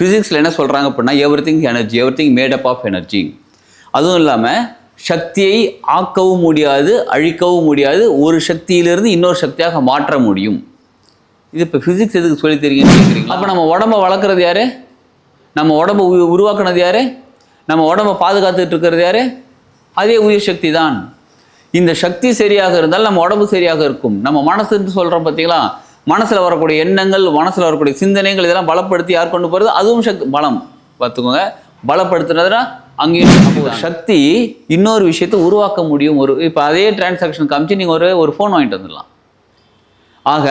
ஃபிசிக்ஸில் என்ன சொல்கிறாங்க அப்படின்னா everything energy, everything made up of energy. அதுவும் இல்லாமல் சக்தியை ஆக்கவும் முடியாது, அழிக்கவும் முடியாது, ஒரு சக்தியிலிருந்து இன்னொரு சக்தியாக மாற்ற முடியும். இது இப்போ ஃபிசிக்ஸ் எதுக்கு சொல்லி தெரியுங்கன்னு கேட்குறீங்களா? அப்போ நம்ம உடம்பை வளர்க்குறது யார்? நம்ம உடம்பை உருவாக்குனது யார்? நம்ம உடம்பை பாதுகாத்துட்டு இருக்கிறது யார்? அதே உயிர் சக்தி தான். இந்த சக்தி சரியாக இருந்தால் நம்ம உடம்பு சரியாக இருக்கும். நம்ம மனசுன்னு சொல்கிறோம் பார்த்தீங்களா, மனசில் வரக்கூடிய எண்ணங்கள், மனசில் வரக்கூடிய சிந்தனைகள் இதெல்லாம் பலப்படுத்தி யார் கொண்டு போகிறது? அதுவும் பலம். பார்த்துக்கோங்க, பலப்படுத்துனதுன்னா அங்கேயும் சக்தி இன்னொரு விஷயத்தை உருவாக்க முடியும். இப்போ அதே டிரான்சாக்ஷன் காமிச்சு நீங்கள் ஒரு ஃபோன் வாங்கிட்டு வந்துடலாம். ஆக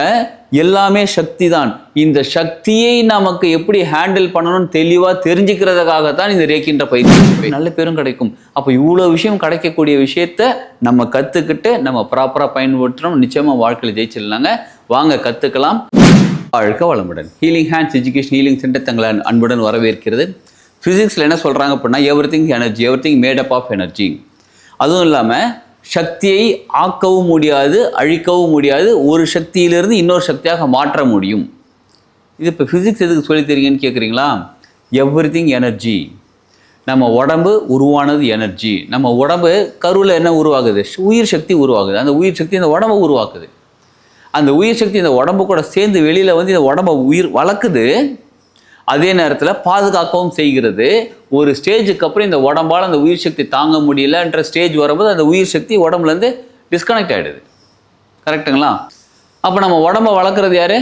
எல்லாமே சக்தி தான். இந்த சக்தியை நமக்கு எப்படி ஹேண்டில் பண்ணணும்னு தெளிவாக தெரிஞ்சுக்கிறதுக்காகத்தான் இந்த ரேக்கின்ற பயிற்சி நல்ல பேரும் கிடைக்கும். அப்போ இவ்வளோ விஷயம் கிடைக்கக்கூடிய விஷயத்த நம்ம கற்றுக்கிட்டு நம்ம ப்ராப்பராக பயன்படுத்தணும். நிச்சயமாக வாழ்க்கையில் ஜெயிச்சிடலாங்க. வாங்க கற்றுக்கலாம். வாழ்க்கை வளமுடன். Healing hands education healing centre தங்களை அன்புடன் வரவேற்கிறது. ஃபிசிக்ஸில் என்ன சொல்கிறாங்க அப்படின்னா everything energy, everything made up of energy. அதுவும் இல்லாமல் சக்தியை ஆக்கவும் முடியாது, அழிக்கவும் முடியாது, ஒரு சக்தியிலிருந்து இன்னொரு சக்தியாக மாற்ற முடியும். இது இப்போ ஃபிசிக்ஸ் எதுக்கு சொல்லி தெரியுங்கன்னு கேட்குறீங்களா? Everything energy. நம்ம உடம்பு உருவானது எனர்ஜி. நம்ம உடம்பு கருவில் என்ன உருவாகுது? உயிர் சக்தி உருவாகுது. அந்த உயிர் சக்தி இந்த உடம்பை உருவாக்குது. அந்த உயிர் சக்தி இந்த உடம்பு கூட சேர்ந்து வெளியில் வந்து இந்த உடம்பை உயிர் வளர்க்குது. அதே நேரத்தில் பாதுகாக்கவும் செய்கிறது. ஒரு ஸ்டேஜுக்கு அப்புறம் இந்த உடம்பால் அந்த உயிர் சக்தி தாங்க முடியலன்ற ஸ்டேஜ் வரும்போது அந்த உயிர் சக்தி உடம்புலேருந்து டிஸ்கனெக்ட் ஆகிடுது. கரெக்டுங்களா? அப்போ நம்ம உடம்பை வளர்க்குறது யார்?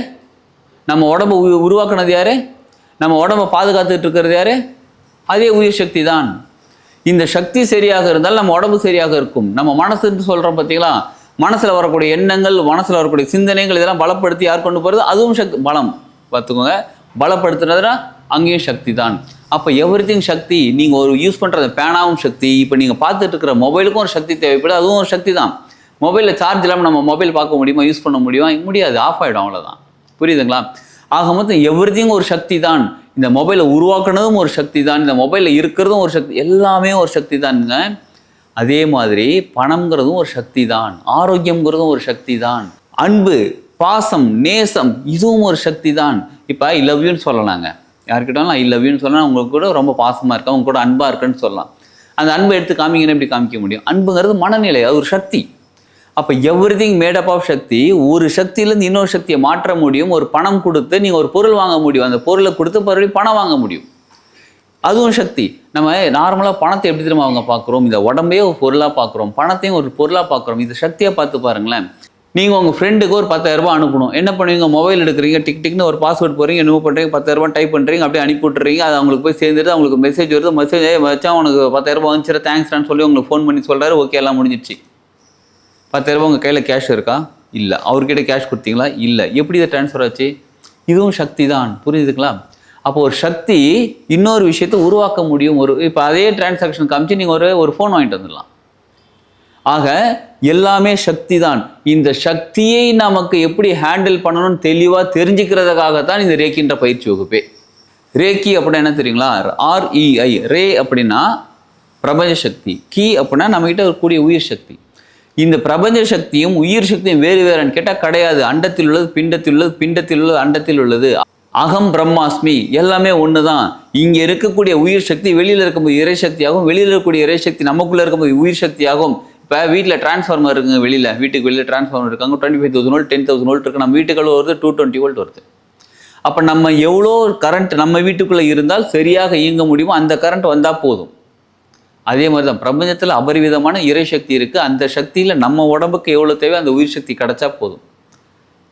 நம்ம உடம்பை உருவாக்குனது யார்? நம்ம உடம்பை பாதுகாத்துட்டு இருக்கிறது யார்? அதே உயிர் சக்தி தான். இந்த சக்தி சரியாக இருந்தால் நம்ம உடம்பு சரியாக இருக்கும். நம்ம மனசுன்னு சொல்கிறோம் பார்த்தீங்களா, மனசில் வரக்கூடிய எண்ணங்கள், மனசில் வரக்கூடிய சிந்தனைகள் இதெல்லாம் பலப்படுத்தி யார் கொண்டு போகிறது? அதுவும் பலம். பார்த்துக்கோங்க, பலப்படுத்துனதுனா அங்கேயும் சக்தி தான். அப்போ எவ்ரிதிங் சக்தி. நீங்கள் ஒரு யூஸ் பண்ணுறது பேனாவும் சக்தி. இப்போ நீங்கள் பார்த்துட்டு இருக்கிற மொபைலுக்கும் ஒரு சக்தி தேவைப்படுது, அதுவும் ஒரு சக்தி தான். மொபைலில் சார்ஜ் இல்லாமல் நம்ம மொபைல் பார்க்க முடியுமா? யூஸ் பண்ண முடியுமா? முடியாது, ஆஃப் ஆகிடும், அவ்வளோதான். புரியுதுங்களா? ஆக மொத்தம் எவ்ரிதிங் ஒரு சக்தி தான். இந்த மொபைலை உருவாக்குனதும் ஒரு சக்தி தான், இந்த மொபைலில் இருக்கிறதும் ஒரு சக்தி, எல்லாமே ஒரு சக்தி தானுங்க. அதே மாதிரி பணம்ங்கிறதும் ஒரு சக்தி தான், ஆரோக்கியம்ங்கிறதும் ஒரு சக்தி தான், அன்பு, பாசம், நேசம் இதுவும் ஒரு சக்தி தான். இப்போ ஐ லவ் யூன்னு சொல்லலாங்க. யார்கிட்டாலும் ஐ லவ் யூன்னு சொன்னால் உங்களுக்கு கூட ரொம்ப பாசமாக இருக்கா, உங்க கூட அன்பாக இருக்குன்னு சொல்லலாம். அந்த அன்பை எடுத்து காமிங்கன்னா எப்படி காமிக்க முடியும்? அன்புங்கிறது மனநிலை, அது ஒரு சக்தி. அப்போ எவ்ரிதிங் மேட் அப் ஆஃப் சக்தி. ஒரு சக்தியிலேருந்து இன்னொரு சக்தியை மாற்ற முடியும். ஒரு பணம் கொடுத்து நீங்கள் ஒரு பொருள் வாங்க முடியும், அந்த பொருளை கொடுத்து மறுபடியும் பணம் வாங்க முடியும், அதுவும் சக்தி. நம்ம நார்மலாக பணத்தை எப்படி திரும்ப அவங்க பார்க்குறோம்? இந்த உடம்பையே ஒரு பொருளாக பார்க்குறோம், பணத்தையும் ஒரு பொருளாக பார்க்குறோம். இது சக்தியாக பார்த்து பாருங்களேன். நீங்கள் உங்கள் ஃப்ரெண்டுக்கு ஒரு 10,000 ரூபாய் அனுப்பணும். என்ன பண்ணுவீங்க? மொபைல் எடுக்கிறீங்க, டிக்னு ஒரு பாஸ்வேர்ட் போகிறீங்க, என்னமோ பண்ணுறீங்க, 10,000 ரூபாய் டைப் பண்ணுறீங்க, அப்படியே அனுப்பி விட்டுறீங்க. அது அவங்களுக்கு போய் சேர்ந்துட்டு அவங்களுக்கு மெசேஜ் வருது. மெசேஜ் வச்சா உனக்கு 10,000 ரூபாய் வந்துச்சு, தேங்க்ஸ்டான்னு சொல்லி உங்களுக்கு ஃபோன் பண்ணி சொல்கிறாரு. ஓகே, எல்லாம் முடிஞ்சிடுச்சு. 10,000 ரூபாய் உங்கள் கையில் கேஷ் இருக்கா? இல்லை. அவர்கிட்ட கேஷ் கொடுத்தீங்களா? இல்லை. எப்படி இதை ட்ரான்ஸ்ஃபர் ஆச்சு? இதுவும் சக்தி தான். புரியுதுங்களா? அப்போ ஒரு சக்தி இன்னொரு விஷயத்தை உருவாக்க முடியும். இப்போ அதே டிரான்சாக்ஷன் காமிச்சு நீங்கள் ஒரு ஃபோன் வாங்கிட்டு வந்துடலாம். ஆக எல்லாமே சக்தி தான். இந்த சக்தியை நமக்கு எப்படி ஹேண்டில் பண்ணணும்னு தெளிவாக தெரிஞ்சுக்கிறதுக்காகத்தான் இந்த ரேக்கின்ற பயிற்சி வகுப்பே. ரேக்கி அப்படின்னா என்ன தெரியுங்களா? REI. ரே அப்படின்னா பிரபஞ்ச சக்தி, கீ அப்படின்னா நம்மகிட்ட இருக்கக்கூடிய உயிர் சக்தி. இந்த பிரபஞ்ச சக்தியும் உயிர் சக்தியும் வேறு வேறுன்னு கேட்டால் கிடையாது. அண்டத்தில் உள்ளது பிண்டத்தில் உள்ளது, பிண்டத்தில் உள்ளது அண்டத்தில் உள்ளது. அகம் பிரம்மாஸ்மி, எல்லாமே ஒன்று தான். இங்கே இருக்கக்கூடிய உயிர் சக்தி வெளியில் இருக்கும்போது இறைசக்தியாகும், வெளியில் இருக்கக்கூடிய இறைசக்தி நமக்குள்ளே இருக்கும்போது உயிர் சக்தியாகும். இப்போ வீட்டில் டிரான்ஸ்ஃபார்மர் இருக்குங்க, வீட்டுக்கு வெளியில் டிரான்ஸ்ஃபார்மர் இருக்காங்க. 25,000 வோல்ட் 10,000 வோல்ட் இருக்குது. நம்ம வீட்டுக்குள்ள வருது 220 வோல்ட் வருது. அப்போ நம்ம எவ்வளோ கரண்ட் நம்ம வீட்டுக்குள்ளே இருந்தால் சரியாக இயங்க முடியுமோ அந்த கரண்ட் வந்தால் போதும். அதே மாதிரி தான் பிரபஞ்சத்தில் அபரிவிதமான இறைசக்தி இருக்குது. அந்த சக்தியில் நம்ம உடம்புக்கு எவ்வளோ தேவை அந்த உயிர் சக்தி கிடச்சா போதும்.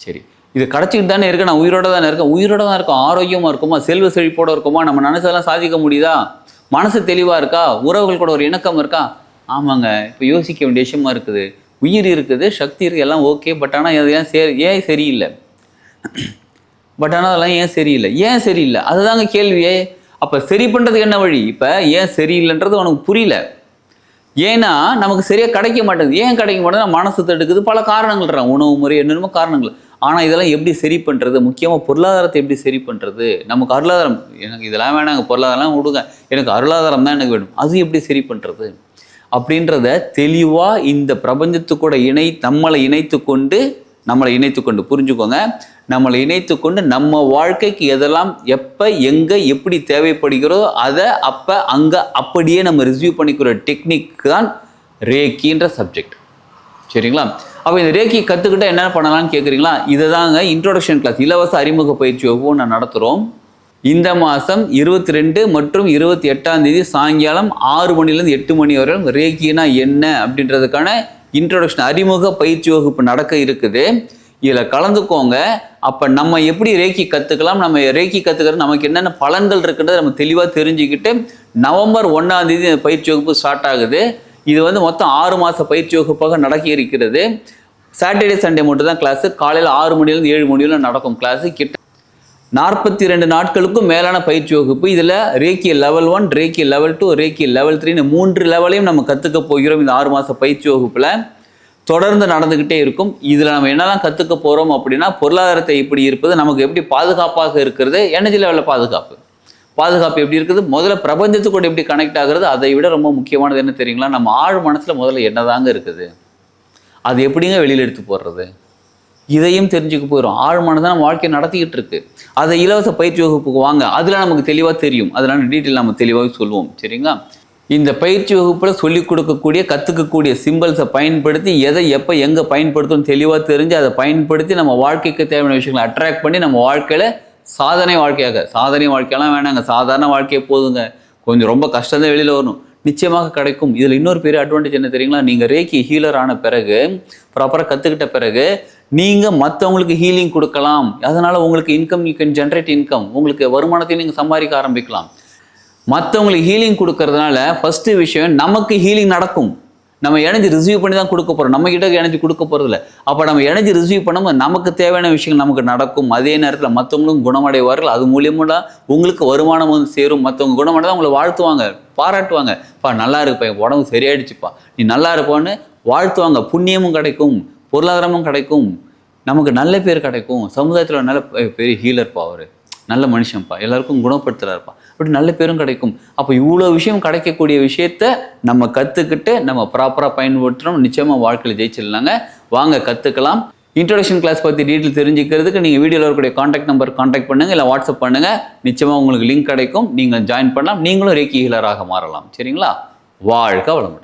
சரி, இது கிடச்சிக்கிட்டு தானே இருக்கு. நான் உயிரோட தானே இருக்கேன், உயிரோட தான் இருக்கும், ஆரோக்கியமாக இருக்குமா, செல்வ செழிப்போடு இருக்குமா, நம்ம நினச்சதெல்லாம் சாதிக்க முடியுதா, மனசு தெளிவாக இருக்கா, உறவுகள் கூட ஒரு இணக்கம் இருக்கா? ஆமாங்க. இப்போ யோசிக்க வேண்டிய விஷயமா இருக்குது. உயிர் இருக்குது, சக்தி இருக்குது, எல்லாம் ஓகே. பட் ஆனால் அது ஏன் சரியில்லை? பட் ஆனால் அதெல்லாம் ஏன் சரியில்லை? ஏன் சரியில்லை அதுதாங்க கேள்வியே. அப்போ சரி பண்ணுறதுக்கு என்ன வழி? இப்போ ஏன் சரியில்லைன்றது உனக்கு புரியல. ஏன்னா நமக்கு சரியாக கிடைக்க மாட்டேங்குது. ஏன் கிடைக்க மாட்டேங்குது? மனசு தடுக்குது, பல காரணங்கள் இருக்காங்க, உணவு முறை என்னென்னமோ காரணங்கள். ஆனால் இதெல்லாம் எப்படி சரி பண்ணுறது? முக்கியமாக பொருளாதாரத்தை எப்படி சரி பண்ணுறது? நமக்கு அருளாதாரம், எனக்கு இதெல்லாம் வேணாங்க, பொருளாதாரம் விடுங்க, எனக்கு அருளாதாரம் தான் எனக்கு வேணும், அது எப்படி சரி பண்ணுறது அப்படின்றத தெளிவாக இந்த பிரபஞ்சத்துக்கூட நம்மளை இணைத்து கொண்டு புரிஞ்சுக்கோங்க. நம்மளை இணைத்து கொண்டு நம்ம வாழ்க்கைக்கு எதெல்லாம் எப்போ எங்கே எப்படி தேவைப்படுகிறதோ அதை அப்போ அங்கே அப்படியே நம்ம ரிசீவ் பண்ணிக்கிற டெக்னிக் தான் ரேக்கின்ற சப்ஜெக்ட். சரிங்களா? அப்போ இந்த ரேக்கி கற்றுக்கிட்டால் என்ன பண்ணலாம்னு கேட்குறீங்களா? இதை தாங்க இன்ட்ரோடக்ஷன் கிளாஸ் இலவச அறிமுக பயிற்சி வகுப்பு நான் நடத்துகிறோம். இந்த மாதம் 22 மற்றும் 28 சாயங்காலம் 6 மணிலேருந்து 8 மணி வரை ரேக்கினா என்ன அப்படின்றதுக்கான இன்ட்ரோடக்ஷன் அறிமுக பயிற்சி வகுப்பு நடக்க இருக்குது. இதில் கலந்துக்கோங்க. அப்போ நம்ம எப்படி ரேக்கி கற்றுக்கலாம், நம்ம ரேக்கி கற்றுக்கிறது நமக்கு என்னென்ன பலன்கள் இருக்குன்றதை நம்ம தெளிவாக தெரிஞ்சுக்கிட்டு நவம்பர் 1 இந்த பயிற்சி வகுப்பு ஸ்டார்ட் ஆகுது. இது மொத்தம் 6 மாத பயிற்சி வகுப்பாக நடக்க இருக்கிறது. சாட்டர்டே சண்டே மட்டும் தான் கிளாஸு. காலையில் 6 மணிலேருந்து 7 மணி வரை நடக்கும் கிளாஸு. கிட்ட 42 நாட்களுக்கும் மேலான பயிற்சி வகுப்பு. இதில் ரேக்கி லெவல் 1, ரேக்கி லெவல் 2, ரேக்கி லெவல் 3 3 லெவலையும் நம்ம கற்றுக்க போகிறோம். இந்த 6 மாத பயிற்சி வகுப்பில் தொடர்ந்து நடந்துக்கிட்டே இருக்கும். இதில் நம்ம என்னெல்லாம் கற்றுக்க போகிறோம் அப்படின்னா, பொருளாதாரத்தை எப்படி இருப்பது, நமக்கு எப்படி பாதுகாப்பாக இருக்கிறது, எனர்ஜி லெவலில் பாதுகாப்பு எப்படி இருக்குது, முதல்ல பிரபஞ்சத்துக்கூட எப்படி கனெக்ட் ஆகுறது, அதை விட ரொம்ப முக்கியமானது என்ன தெரியுங்களா, நம்ம ஆழ் மனசில் முதல்ல என்னதாங்க இருக்குது, அது எப்படிங்க வெளியில் எடுத்து போடுறது, இதையும் தெரிஞ்சுக்க போயிடும். ஆழ் மனதான் நம்ம வாழ்க்கையை நடத்திக்கிட்டு இருக்கு. அதை இலவச பயிற்சி வகுப்புக்கு வாங்க, அதில் நமக்கு தெளிவாக தெரியும். அதனால டீட்டெயில் நம்ம தெளிவாக சொல்லுவோம். சரிங்களா? இந்த பயிற்சி வகுப்பில் சொல்லிக் கொடுக்கக்கூடிய கற்றுக்கக்கூடிய சிம்பிள்ஸை பயன்படுத்தி எதை எப்போ எங்கே பயன்படுத்தணும் தெளிவாக தெரிஞ்சு அதை பயன்படுத்தி நம்ம வாழ்க்கைக்கு தேவையான விஷயங்களை அட்ராக்ட் பண்ணி நம்ம வாழ்க்கையில் சாதனை வாழ்க்கையெல்லாம் வேணாங்க, சாதாரண வாழ்க்கையை போதுங்க, கொஞ்சம் ரொம்ப கஷ்டம்தான் வெளியில் வரணும், நிச்சயமாக கிடைக்கும். இதில் இன்னொரு பெரிய அட்வான்டேஜ் என்ன தெரியுங்களா, நீங்கள் ரேக்கி ஹீலர் ஆன பிறகு ப்ராப்பராக கற்றுக்கிட்ட பிறகு நீங்கள் மற்றவங்களுக்கு ஹீலிங் கொடுக்கலாம். அதனால் உங்களுக்கு income, you can generate income, உங்களுக்கு வருமானத்தையும் நீங்கள் சம்பாதிக்க ஆரம்பிக்கலாம். மற்றவங்களுக்கு ஹீலிங் கொடுக்கறதுனால ஃபஸ்ட்டு விஷயம் நமக்கு ஹீலிங் நடக்கும். நம்ம எனர்ஜி ரிசீவ் பண்ணி தான் கொடுக்க போகிறோம், நம்மக்கிட்ட எனர்ஜி கொடுக்க போகிறதில்ல. அப்போ நம்ம எனர்ஜி ரிசீவ் பண்ணும்போது நமக்கு தேவையான விஷயங்கள் நமக்கு நடக்கும். அதே நேரத்தில் மற்றவங்களும் குணமடைவார்கள். அது மூலியமாக உங்களுக்கு வருமானம் சேரும். மற்றவங்க குணமடைதான் உங்களை வாழ்த்துவாங்க, பாராட்டுவாங்க. நல்லா இருக்குப்பா, என் உடம்பு சரியாயிடுச்சுப்பா, நீ நல்லா இருப்பான்னு வாழ்த்துவாங்க. புண்ணியமும் கிடைக்கும், பொருளாதாரமும் கிடைக்கும், நமக்கு நல்ல பேர் கிடைக்கும். சமுதாயத்தில் நல்ல பெரிய ஹீலர்ப்பா, அவர் நல்ல மனுஷன்ப்பா, எல்லாருக்கும் குணப்படுத்துகிறாருப்பா, அப்படி நல்ல பேரும் கிடைக்கும். அப்போ இவ்வளோ விஷயம் கிடைக்கக்கூடிய விஷயத்த நம்ம கற்றுக்கிட்டு நம்ம ப்ராப்பராக பயன்படுத்துகிறோம். நிச்சயமாக வாழ்க்கையில் ஜெயிச்சிடலாங்க. வாங்க கற்றுக்கலாம். இன்ட்ரோடக்ஷன் கிளாஸ் பற்றி டீட்டெயில் தெரிஞ்சுக்கிறதுக்கு நீங்கள் வீடியோவில் இருக்கக்கூடிய காண்டாக்ட் நம்பர் காண்டாக்ட் பண்ணுங்கள், இல்லை வாட்ஸ்அப் பண்ணுங்கள். நிச்சயமாக உங்களுக்கு லிங்க் கிடைக்கும், நீங்கள் ஜாயின் பண்ணலாம். நீங்களும் ரேக்கி ஹீலராக மாறலாம். சரிங்களா? வாழ்க வளமுடன்.